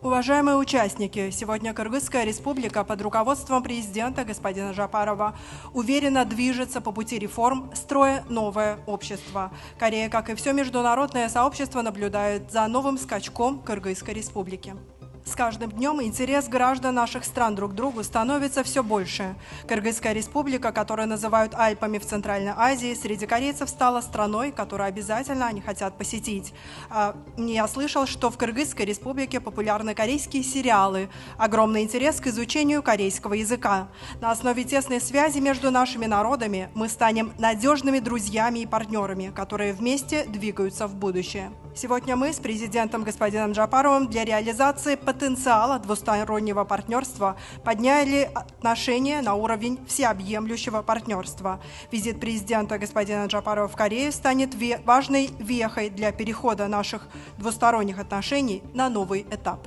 Уважаемые участники, сегодня Кыргызская республика под руководством президента господина Жапарова уверенно движется по пути реформ, строя новое общество. Корея, как и все международное сообщество, наблюдает за новым скачком Кыргызской республики. С каждым днем интерес граждан наших стран друг к другу становится все больше. Кыргызская республика, которую называют Альпами в Центральной Азии, среди корейцев стала страной, которую обязательно они хотят посетить. Я слышал, что в Кыргызской республике популярны корейские сериалы, огромный интерес к изучению корейского языка. На основе тесной связи между нашими народами мы станем надежными друзьями и партнерами, которые вместе двигаются в будущее. Сегодня мы с президентом господином Жапаровым для реализации потенциала двустороннего партнерства подняли отношения на уровень всеобъемлющего партнерства. Визит президента господина Жапарова в Корею станет важной вехой для перехода наших двусторонних отношений на новый этап.